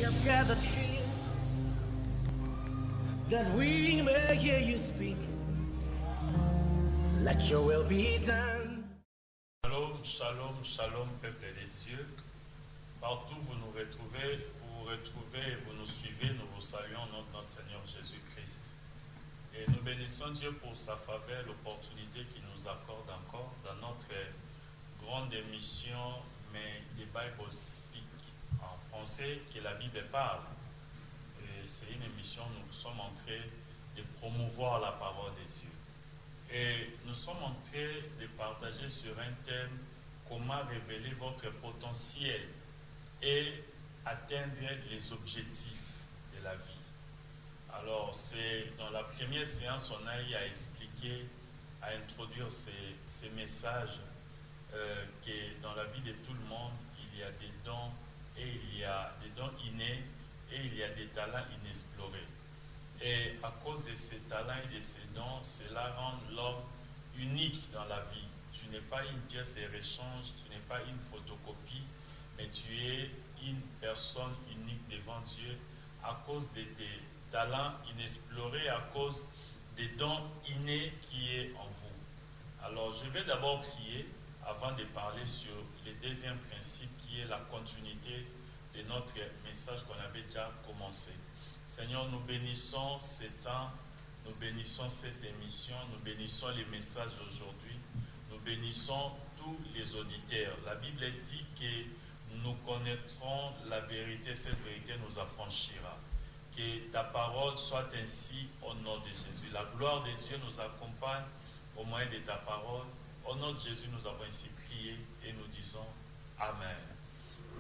have gathered here that we may hear you speak. Let your will be done. Shalom, shalom, shalom, peuple des dieux. Partout où vous nous retrouvez, vous nous suivez, nous vous saluons au nom de notre Seigneur Jésus-Christ. Et nous bénissons Dieu pour sa faveur, l'opportunité qu'il nous accorde encore dans notre grande émission, mais les Bible Speak en français, que la Bible parle. Et c'est une émission où nous sommes en train de promouvoir la parole de Dieu. Et nous sommes en train de partager sur un thème, comment révéler votre potentiel et atteindre les objectifs de la vie. Alors, c'est dans la première séance, on a eu à expliquer, à introduire ces messages que dans la vie de tout le monde, il y a des dons et il y a des dons innés et il y a des talents inexplorés. Et à cause de ces talents et de ces dons, cela rend l'homme unique dans la vie. Tu n'es pas une pièce de rechange, tu n'es pas une photocopie, mais tu es une personne unique devant Dieu à cause de tes talents inexplorés, à cause des dons innés qui est en vous. Alors, je vais d'abord prier avant de parler sur le deuxième principe qui est la continuité de notre message qu'on avait déjà commencé. Seigneur, nous bénissons ces temps, nous bénissons cette émission, nous bénissons les messages d'aujourd'hui, nous bénissons tous les auditeurs. La Bible dit que nous connaîtrons la vérité, cette vérité nous affranchira. Que ta parole soit ainsi au nom de Jésus. La gloire de Dieu nous accompagne au moyen de ta parole. Au nom de Jésus, nous avons ainsi prié et nous disons Amen.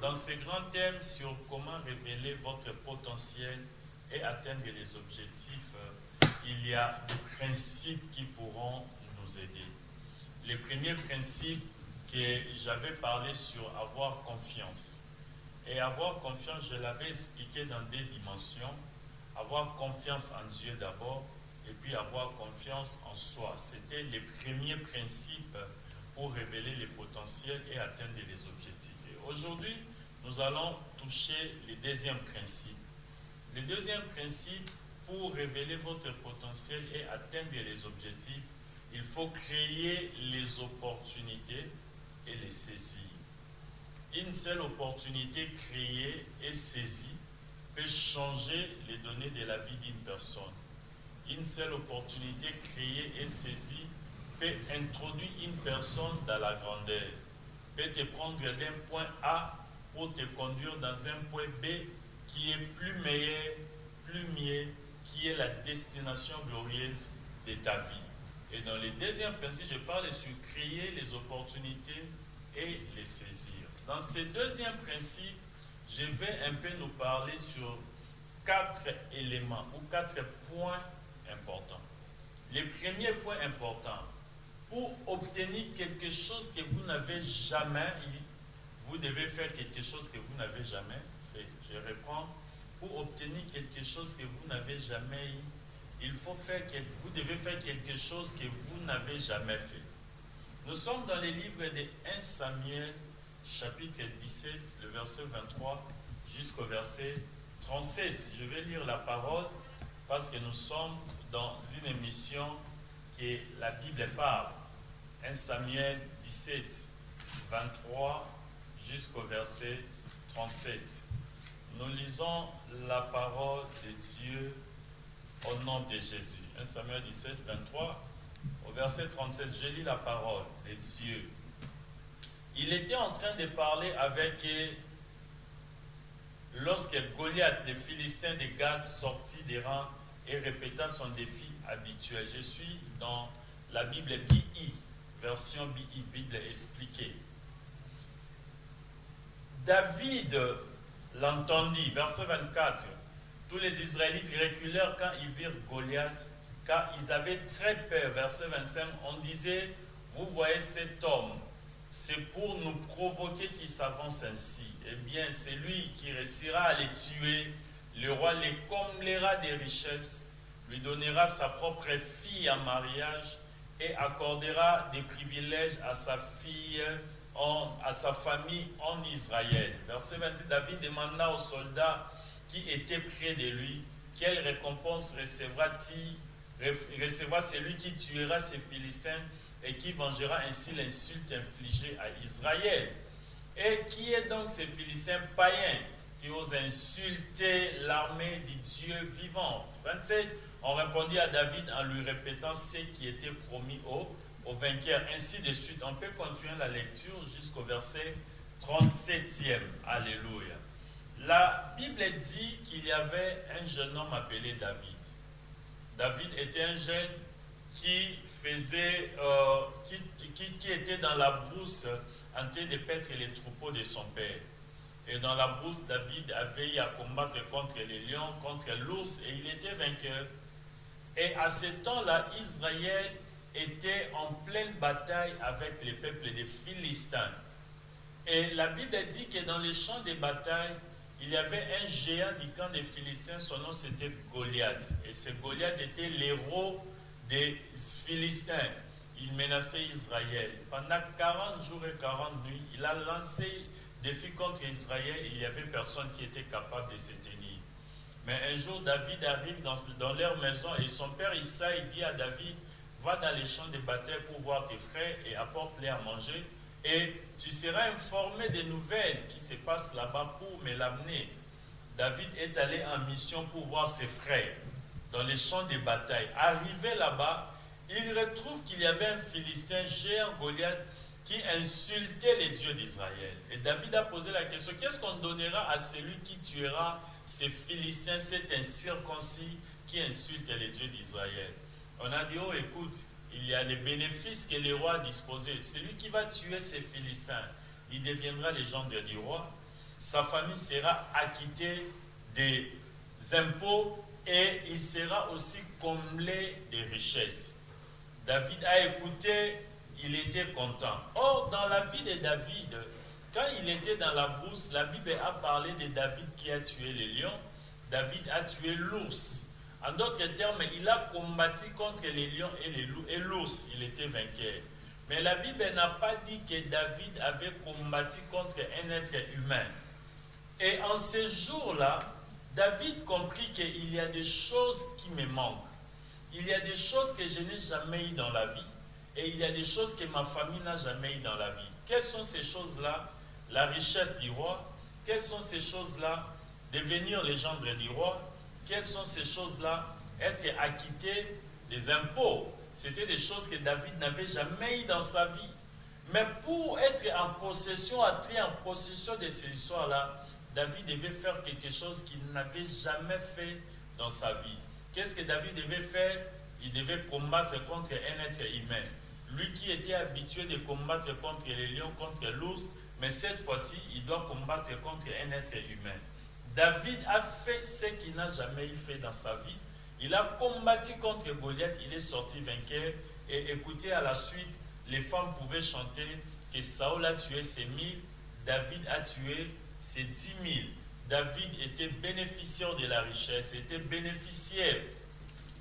Dans ce grand thème sur comment révéler votre potentiel et atteindre les objectifs, il y a des principes qui pourront nous aider. Le premier principe que j'avais parlé sur avoir confiance. Et avoir confiance, je l'avais expliqué dans des dimensions. Avoir confiance en Dieu d'abord, et puis avoir confiance en soi. C'était les premiers principes pour révéler les potentiels et atteindre les objectifs. Et aujourd'hui, nous allons toucher le deuxième principe. Le deuxième principe, pour révéler votre potentiel et atteindre les objectifs, il faut créer les opportunités et les saisir. Une seule opportunité créée et saisie peut changer les données de la vie d'une personne. Une seule opportunité créée et saisie peut introduire une personne dans la grandeur, peut te prendre d'un point A pour te conduire dans un point B qui est plus meilleur, plus mieux, qui est la destination glorieuse de ta vie. Et dans le deuxième principe, je parle sur créer les opportunités et les saisir. Dans ce deuxième principe, je vais un peu nous parler sur 4 éléments ou 4 points importants. Le premier point important, pour obtenir quelque chose que vous n'avez jamais eu, vous devez faire quelque chose que vous n'avez jamais fait. Je reprends, pour obtenir quelque chose que vous n'avez jamais eu, vous devez faire quelque chose que vous n'avez jamais fait. Nous sommes dans les livres de 1 Samuel, chapitre 17, le verset 23 jusqu'au verset 37. Je vais lire la parole parce que nous sommes dans une émission que la Bible parle. 1 Samuel 17, 23 jusqu'au verset 37. Nous lisons la parole de Dieu au nom de Jésus. 1 Samuel 17, 23 au verset 37. Je lis la parole de Dieu. Il était en train de parler avec eux lorsque Goliath, le Philistin de Gath, sortit des rangs et répéta son défi habituel. Je suis dans la Bible BI, version BI, Bible expliquée. David l'entendit, verset 24. Tous les Israélites reculèrent quand ils virent Goliath, car ils avaient très peur. Verset 25, on disait, vous voyez cet homme, c'est pour nous provoquer qu'il s'avance ainsi. Eh bien, c'est lui qui réussira à les tuer. Le roi les comblera des richesses, lui donnera sa propre fille en mariage et accordera des privilèges à sa fille, à sa famille en Israël. Verset 26, David demanda aux soldats qui était près de lui, quelle récompense recevra celui qui tuera ces Philistins et qui vengera ainsi l'insulte infligée à Israël? Et qui est donc ces Philistins païens qui osent insulter l'armée du Dieu vivant? 27. On répondit à David en lui répétant ce qui était promis au vainqueur. Ainsi de suite. On peut continuer la lecture jusqu'au verset 37e. Alléluia. La Bible dit qu'il y avait un jeune homme appelé David. David était un jeune qui faisait, qui était dans la brousse en train de paître les troupeaux de son père. Et dans la brousse, David avait eu à combattre contre les lions, contre l'ours, et il était vainqueur. Et à ce temps-là, Israël était en pleine bataille avec les peuples des Philistins. Et la Bible dit que dans les champs de bataille, il y avait un géant du camp des Philistins, son nom c'était Goliath. Et ce Goliath était l'héros des Philistins. Il menaçait Israël. Pendant 40 jours et 40 nuits, il a lancé défi contre Israël. Il n'y avait personne qui était capable de se tenir. Mais un jour, David arrive dans leur maison et son père Isaïe dit à David, va dans les champs de bataille pour voir tes frères et apporte-les à manger. Et tu seras informé des nouvelles qui se passent là-bas pour me l'amener. David est allé en mission pour voir ses frères dans les champs de bataille. Arrivé là-bas, il retrouve qu'il y avait un Philistin géant Goliath qui insultait les dieux d'Israël. Et David a posé la question, qu'est-ce qu'on donnera à celui qui tuera ces Philistins, cet incirconcis qui insulte les dieux d'Israël? On a dit, oh écoute, il y a les bénéfices que le roi a disposés. Celui qui va tuer ces Philistins, il deviendra le gendre du roi. Sa famille sera acquittée des impôts et il sera aussi comblé de richesses. David a écouté, il était content. Or, dans la vie de David, quand il était dans la brousse, la Bible a parlé de David qui a tué les lions. David a tué l'ours. En d'autres termes, il a combattu contre les lions et les loups. Et l'ours, il était vainqueur. Mais la Bible n'a pas dit que David avait combattu contre un être humain. Et en ces jours-là, David comprit qu'il y a des choses qui me manquent. Il y a des choses que je n'ai jamais eues dans la vie. Et il y a des choses que ma famille n'a jamais eues dans la vie. Quelles sont ces choses-là? La richesse du roi. Quelles sont ces choses-là? Devenir le gendre du roi. Quelles sont ces choses-là? Être acquitté des impôts. C'était des choses que David n'avait jamais eues dans sa vie. Mais pour être en possession, entrer en possession de ces histoires-là, David devait faire quelque chose qu'il n'avait jamais fait dans sa vie. Qu'est-ce que David devait faire? Il devait combattre contre un être humain. Lui qui était habitué de combattre contre les lions, contre l'ours, mais cette fois-ci, il doit combattre contre un être humain. David a fait ce qu'il n'a jamais fait dans sa vie. Il a combattu contre Goliath, il est sorti vainqueur. Et écoutez, à la suite, les femmes pouvaient chanter que Saül a tué ses 1000, David a tué ses 10 000. David était bénéficiaire de la richesse, était bénéficiaire.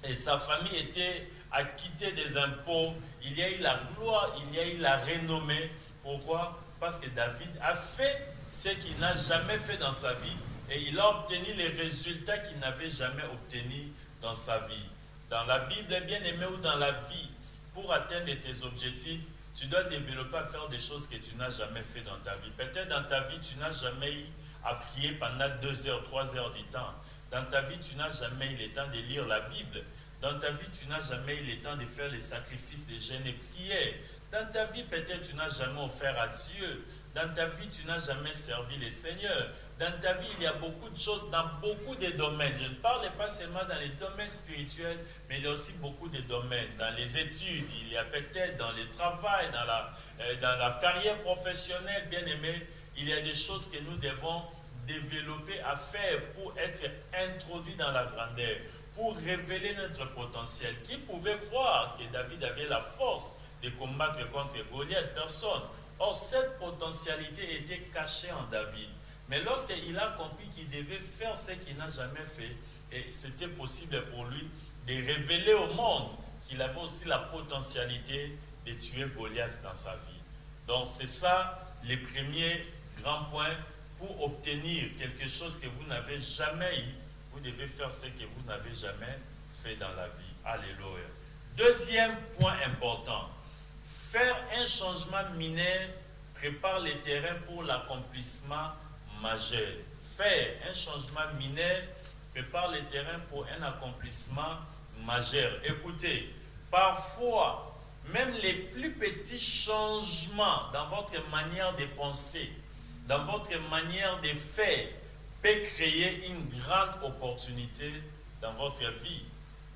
Et sa famille était acquittée des impôts. Il y a eu la gloire, il y a eu la renommée. Pourquoi? Parce que David a fait ce qu'il n'a jamais fait dans sa vie. Et il a obtenu les résultats qu'il n'avait jamais obtenus dans sa vie. Dans la Bible, bien aimé, ou dans la vie, pour atteindre tes objectifs, tu dois développer à faire des choses que tu n'as jamais fait dans ta vie. Peut-être dans ta vie, tu n'as jamais eu à prier pendant 2 heures, 3 heures du temps. Dans ta vie, tu n'as jamais eu le temps de lire la Bible. Dans ta vie, tu n'as jamais eu le temps de faire les sacrifices de jeûne et prière. Dans ta vie, peut-être tu n'as jamais offert à Dieu. Dans ta vie, tu n'as jamais servi le Seigneur. Dans ta vie, il y a beaucoup de choses dans beaucoup de domaines. Je ne parle pas seulement dans les domaines spirituels, mais il y a aussi beaucoup de domaines. Dans les études, il y a peut-être dans le travail, dans la carrière professionnelle, bien aimé, il y a des choses que nous devons développer à faire pour être introduits dans la grandeur, pour révéler notre potentiel. Qui pouvait croire que David avait la force de combattre contre Goliath? Personne. Or, cette potentialité était cachée en David. Mais lorsqu'il a compris qu'il devait faire ce qu'il n'a jamais fait, et c'était possible pour lui de révéler au monde qu'il avait aussi la potentialité de tuer Goliath dans sa vie. Donc, c'est ça les premiers grands points pour obtenir quelque chose que vous n'avez jamais eu, vous devez faire ce que vous n'avez jamais fait dans la vie. Alléluia. Deuxième point important, faire un changement mineur prépare le terrain pour l'accomplissement majeur. Faire un changement mineur prépare le terrain pour un accomplissement majeur. Écoutez, parfois, même les plus petits changements dans votre manière de penser, dans votre manière de faire, peut créer une grande opportunité dans votre vie.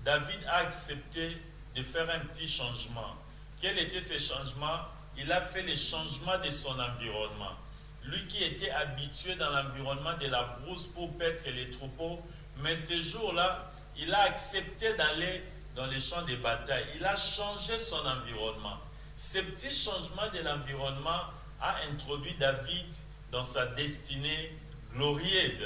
David a accepté de faire un petit changement. Quel était ce changement? Il a fait le changement de son environnement. Lui qui était habitué dans l'environnement de la brousse pour paître les troupeaux, mais ce jour-là, il a accepté d'aller dans les champs de bataille. Il a changé son environnement. Ce petit changement de l'environnement a introduit David dans sa destinée glorieuse.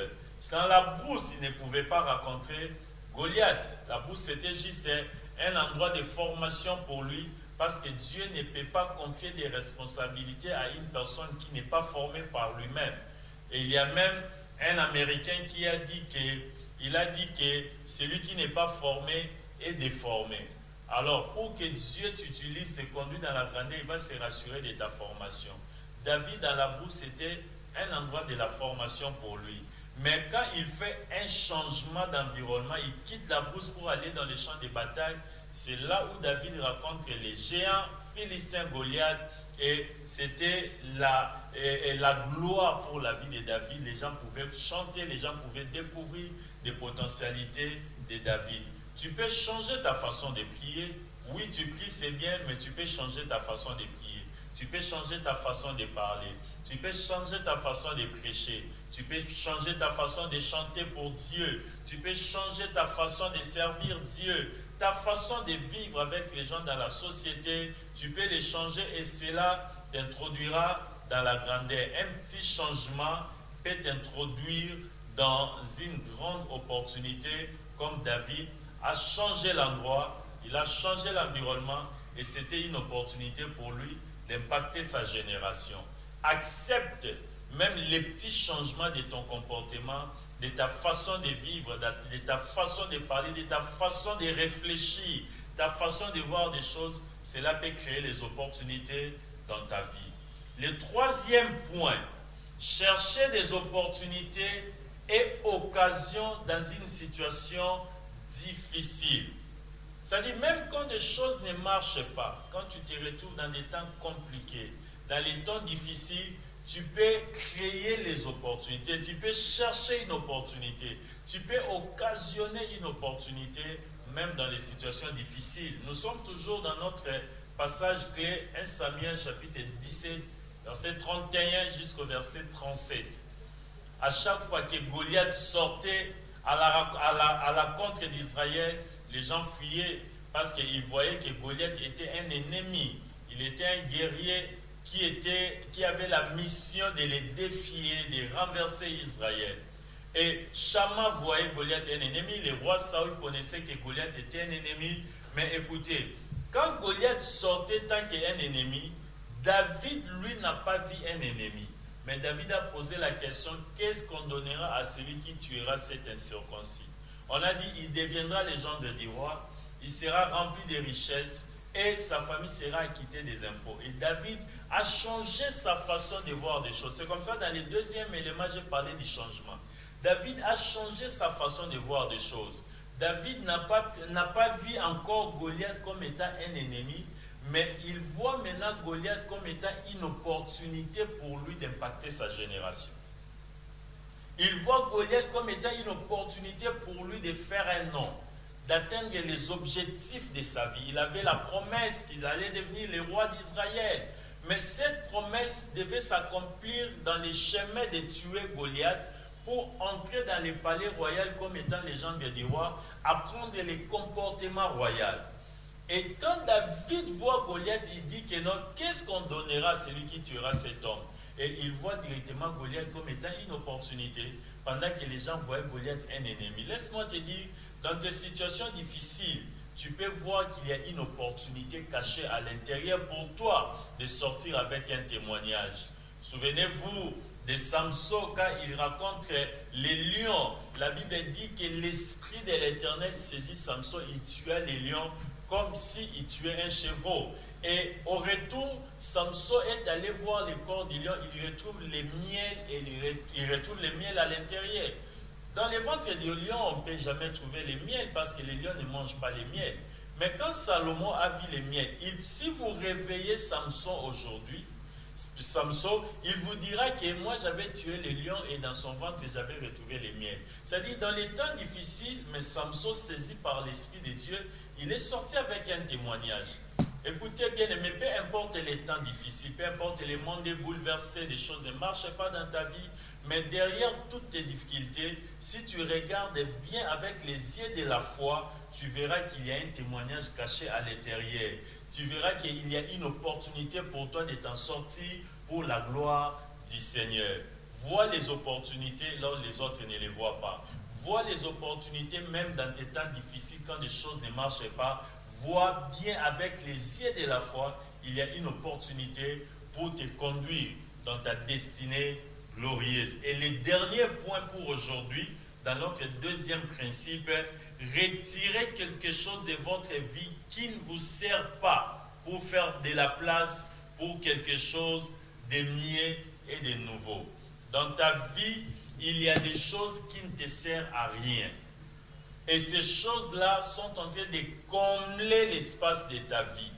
Dans la brousse, il ne pouvait pas rencontrer Goliath. La brousse, c'était juste un endroit de formation pour lui, parce que Dieu ne peut pas confier des responsabilités à une personne qui n'est pas formée par lui-même. Et il y a même un Américain qui a dit que celui qui n'est pas formé est déformé. Alors, pour que Dieu t'utilise, te conduit dans la grandeur, il va se rassurer de ta formation. David, dans la brousse, c'était un endroit de la formation pour lui. Mais quand il fait un changement d'environnement, il quitte la brousse pour aller dans les champs de bataille, c'est là où David rencontre les géants philistins Goliath, et c'était la gloire pour la vie de David. Les gens pouvaient chanter, les gens pouvaient découvrir des potentialités de David. Tu peux changer ta façon de prier. Oui, tu pries, c'est bien, mais tu peux changer ta façon de prier. Tu peux changer ta façon de parler. Tu peux changer ta façon de prêcher. Tu peux changer ta façon de chanter pour Dieu. Tu peux changer ta façon de servir Dieu. Ta façon de vivre avec les gens dans la société, tu peux les changer et cela t'introduira dans la grandeur. Un petit changement peut t'introduire dans une grande opportunité, comme David a changé l'endroit, il a changé l'environnement et c'était une opportunité pour lui d'impacter sa génération. Accepte même les petits changements de ton comportement, de ta façon de vivre, de ta façon de parler, de ta façon de réfléchir, ta façon de voir des choses. Cela peut créer les opportunités dans ta vie. Le troisième point, chercher des opportunités et occasions dans une situation difficile. C'est-à-dire, même quand des choses ne marchent pas, quand tu te retrouves dans des temps compliqués, dans les temps difficiles, tu peux créer les opportunités, tu peux chercher une opportunité, tu peux occasionner une opportunité, même dans les situations difficiles. Nous sommes toujours dans notre passage clé, 1 Samuel chapitre 17, verset 31 jusqu'au verset 37. À chaque fois que Goliath sortait à la contre d'Israël, les gens fuyaient parce qu'ils voyaient que Goliath était un ennemi. Il était un guerrier qui avait la mission de les défier, de renverser Israël. Et Shama voyait Goliath un ennemi. Le roi Saül connaissait que Goliath était un ennemi. Mais écoutez, quand Goliath sortait tant qu'un ennemi, David, lui, n'a pas vu un ennemi. Mais David a posé la question, qu'est-ce qu'on donnera à celui qui tuera cet incirconcis? On a dit, il deviendra le gendre du roi, il sera rempli de richesses et sa famille sera acquittée des impôts. Et David a changé sa façon de voir des choses. C'est comme ça, dans le deuxième élément, j'ai parlé du changement. David a changé sa façon de voir des choses. David n'a pas vu encore Goliath comme étant un ennemi, mais il voit maintenant Goliath comme étant une opportunité pour lui d'impacter sa génération. Il voit Goliath comme étant une opportunité pour lui de faire un nom, d'atteindre les objectifs de sa vie. Il avait la promesse qu'il allait devenir le roi d'Israël. Mais cette promesse devait s'accomplir dans les chemins de tuer Goliath pour entrer dans le palais royal comme étant le gendre du roi, apprendre les comportements royaux. Et quand David voit Goliath, il dit que non, qu'est-ce qu'on donnera à celui qui tuera cet homme? Et il voit directement Goliath comme étant une opportunité, pendant que les gens voyaient Goliath un ennemi. Laisse-moi te dire, dans tes situations difficiles, tu peux voir qu'il y a une opportunité cachée à l'intérieur pour toi de sortir avec un témoignage. Souvenez-vous de Samson quand il raconte les lions. La Bible dit que l'esprit de l'Éternel saisit Samson, il tua les lions comme s'il tuait un chevreau. Et au retour, Samson est allé voir le corps du lion, il retrouve les miels et il retrouve les miels à l'intérieur. Dans les ventres du lion, on ne peut jamais trouver les miels parce que les lions ne mangent pas les miels. Mais quand Salomon a vu les miels, si vous réveillez Samson aujourd'hui, Samson, il vous dira que moi j'avais tué le lion et dans son ventre j'avais retrouvé les miels. C'est-à-dire dans les temps difficiles, mais Samson saisi par l'Esprit de Dieu, il est sorti avec un témoignage. Écoutez bien, mais peu importe les temps difficiles, peu importe les mondes bouleversés, des choses ne marchent pas dans ta vie, mais derrière toutes tes difficultés, si tu regardes bien avec les yeux de la foi, tu verras qu'il y a un témoignage caché à l'intérieur. Tu verras qu'il y a une opportunité pour toi de t'en sortir pour la gloire du Seigneur. Vois les opportunités là où les autres ne les voient pas. Vois les opportunités même dans tes temps difficiles quand des choses ne marchent pas. Vois bien avec les yeux de la foi, il y a une opportunité pour te conduire dans ta destinée glorieuse. Et le dernier point pour aujourd'hui, dans notre deuxième principe, retirez quelque chose de votre vie qui ne vous sert pas pour faire de la place pour quelque chose de mieux et de nouveau. Dans ta vie, il y a des choses qui ne te servent à rien. Et ces choses-là sont en train de combler l'espace de ta vie.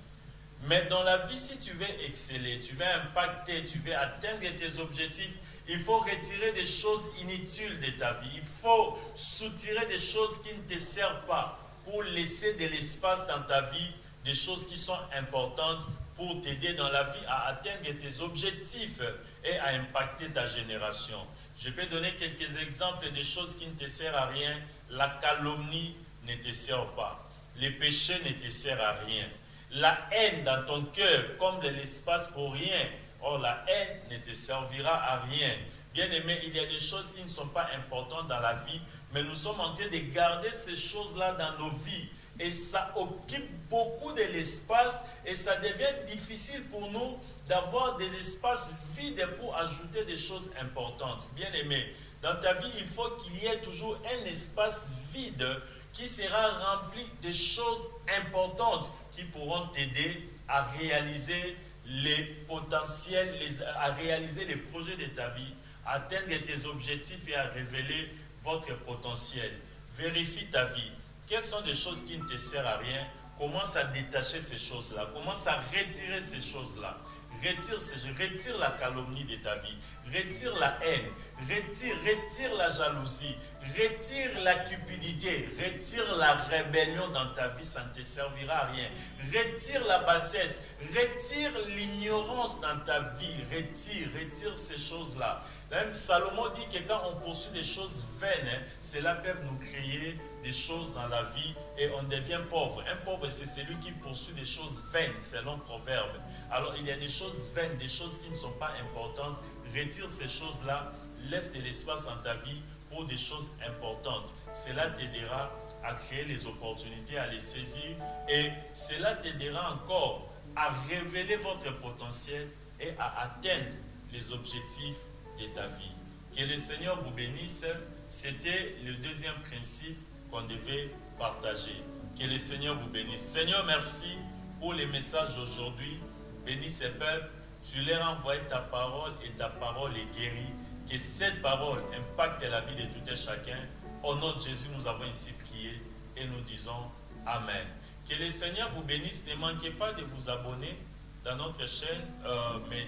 Mais dans la vie, si tu veux exceller, tu veux impacter, tu veux atteindre tes objectifs, il faut retirer des choses inutiles de ta vie. Il faut soutirer des choses qui ne te servent pas pour laisser de l'espace dans ta vie, des choses qui sont importantes pour t'aider dans la vie à atteindre tes objectifs et à impacter ta génération. Je peux donner quelques exemples des choses qui ne te servent à rien. La calomnie ne te sert pas. Les péchés ne te servent à rien. La haine dans ton cœur comble l'espace pour rien. Or, la haine ne te servira à rien. Bien aimé, il y a des choses qui ne sont pas importantes dans la vie, mais nous sommes en train de garder ces choses-là dans nos vies. Et ça occupe beaucoup de l'espace et ça devient difficile pour nous d'avoir des espaces vides pour ajouter des choses importantes. Bien aimé, dans ta vie, il faut qu'il y ait toujours un espace vide qui sera rempli de choses importantes qui pourront t'aider à réaliser les potentiels, à réaliser les projets de ta vie, à atteindre tes objectifs et à révéler votre potentiel. Vérifie ta vie. Quelles sont des choses qui ne te servent à rien? Commence à détacher ces choses-là. Commence à retirer ces choses-là. Retire la calomnie de ta vie. Retire la haine. Retire la jalousie. Retire la cupidité. Retire la rébellion dans ta vie. Ça ne te servira à rien. Retire la bassesse. Retire l'ignorance dans ta vie. Retire ces choses-là. Même Salomon dit que quand on poursuit des choses vaines, cela peut nous créer des choses dans la vie et on devient pauvre. Un pauvre, c'est celui qui poursuit des choses vaines, selon Proverbe. Alors, il y a des choses vaines, des choses qui ne sont pas importantes. Retire ces choses-là, laisse de l'espace dans ta vie pour des choses importantes. Cela t'aidera à créer les opportunités, à les saisir et cela t'aidera encore à révéler votre potentiel et à atteindre les objectifs de ta vie. Que le Seigneur vous bénisse. C'était le deuxième principe qu'on devait partager. Que le Seigneur vous bénisse. Seigneur, merci pour les messages d'aujourd'hui. Bénis ces peuples. Tu leur as envoyé ta parole et ta parole est guérie. Que cette parole impacte la vie de tout et chacun. Au nom de Jésus, nous avons ici prié et nous disons Amen. Que le Seigneur vous bénisse. Ne manquez pas de vous abonner dans notre chaîne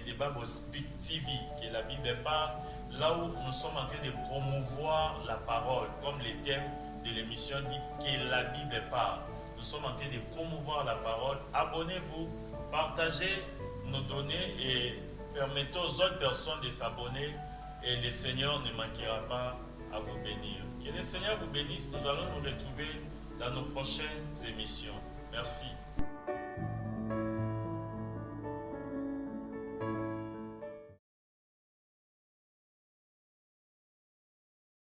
Débat Speak TV, que la Bible parle, là où nous sommes en train de promouvoir la parole, comme le thème de l'émission dit que la Bible parle. Nous sommes en train de promouvoir la parole. Abonnez-vous, partagez nos données et permettez aux autres personnes de s'abonner et le Seigneur ne manquera pas à vous bénir. Que le Seigneur vous bénisse. Nous allons nous retrouver dans nos prochaines émissions. Merci.